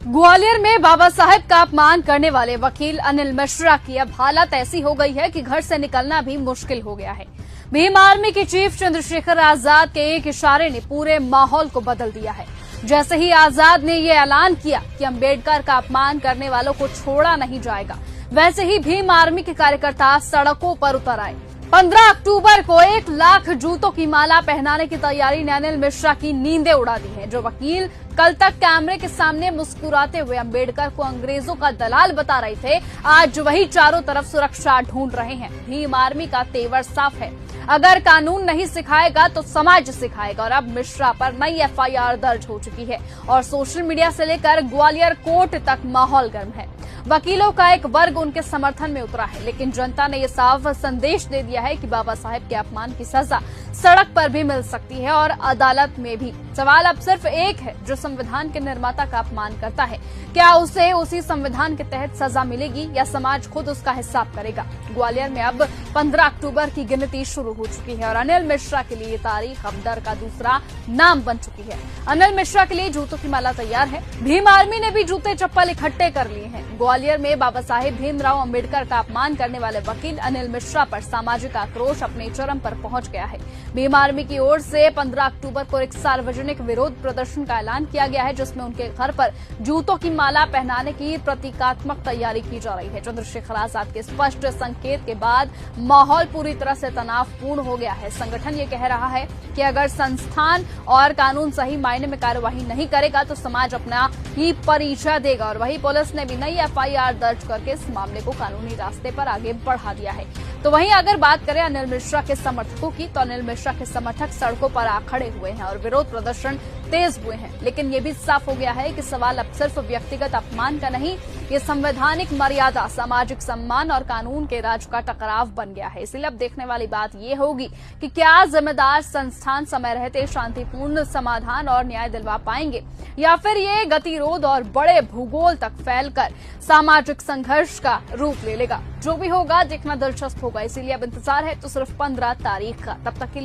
ग्वालियर में बाबा साहेब का अपमान करने वाले वकील अनिल मिश्रा की अब हालत ऐसी हो गई है कि घर से निकलना भी मुश्किल हो गया है। भीम आर्मी के चीफ चंद्रशेखर आजाद के एक इशारे ने पूरे माहौल को बदल दिया है। जैसे ही आजाद ने ये ऐलान किया कि अंबेडकर का अपमान करने वालों को छोड़ा नहीं जाएगा, वैसे ही भीम आर्मी के कार्यकर्ता सड़कों पर उतर आए। 15 अक्टूबर को 1 लाख जूतों की माला पहनाने की तैयारी ने अनिल मिश्रा की नींदें उड़ा दी हैं। जो वकील कल तक कैमरे के सामने मुस्कुराते हुए अंबेडकर को अंग्रेजों का दलाल बता रहे थे, आज वही चारों तरफ सुरक्षा ढूंढ रहे हैं। भीम आर्मी का तेवर साफ है, अगर कानून नहीं सिखाएगा तो समाज सिखाएगा। और अब मिश्रा पर नई एफआईआर दर्ज हो चुकी है और सोशल मीडिया से लेकर ग्वालियर कोर्ट तक माहौल गर्म है। वकीलों का एक वर्ग उनके समर्थन में उतरा है, लेकिन जनता ने यह साफ संदेश दे दिया है कि बाबा साहेब के अपमान की सजा सड़क पर भी मिल सकती है और अदालत में भी। सवाल अब सिर्फ एक है, जो संविधान के निर्माता का अपमान करता है, क्या उसे उसी संविधान के तहत सजा मिलेगी या समाज खुद उसका हिसाब करेगा। ग्वालियर में अब 15 अक्टूबर की गिनती शुरू हो चुकी है और अनिल मिश्रा के लिए तारीख अब डर का दूसरा नाम बन चुकी है। अनिल मिश्रा के लिए जूतों की माला तैयार है। भीम आर्मी ने भी जूते चप्पल इकट्ठे कर लिए हैं। ग्वालियर में बाबा साहेब भीमराव अंबेडकर का अपमान करने वाले वकील अनिल मिश्रा पर सामाजिक आक्रोश अपने चरम पर पहुंच गया है। भीम आर्मी की ओर से 15 अक्टूबर को एक सार्वजनिक विरोध प्रदर्शन का ऐलान किया गया है, जिसमें उनके घर पर जूतों की माला पहनाने की प्रतीकात्मक तैयारी की जा रही है। चंद्रशेखर आजाद के स्पष्ट संकेत के बाद माहौल पूरी तरह से तनावपूर्ण हो गया है। संगठन ये कह रहा है कि अगर संस्थान और कानून सही मायने में कार्यवाही नहीं करेगा तो समाज अपना ही परिचय देगा। और वही पुलिस ने भी नई एफआईआर दर्ज करके इस मामले को कानूनी रास्ते पर आगे बढ़ा दिया है। तो वहीं अगर बात करें अनिल मिश्रा के समर्थकों की, तो अनिल मिश्रा के समर्थक सड़कों पर आ खड़े हुए हैं और विरोध प्रदर्शन तेज हुए हैं। लेकिन ये भी साफ हो गया है कि सवाल अब सिर्फ व्यक्तिगत अपमान का नहीं, ये संवैधानिक मर्यादा, सामाजिक सम्मान और कानून के राज का टकराव बन गया है। इसलिए अब देखने वाली बात ये होगी कि क्या जिम्मेदार संस्थान समय रहते शांतिपूर्ण समाधान और न्याय दिलवा पाएंगे या फिर ये गतिरोध और बड़े भूगोल तक फैलकर सामाजिक संघर्ष का रूप ले लेगा। जो भी होगा देखना दिलचस्प होगा, इसीलिए अब इंतजार है तो सिर्फ 15 तारीख का। तब तक के लिए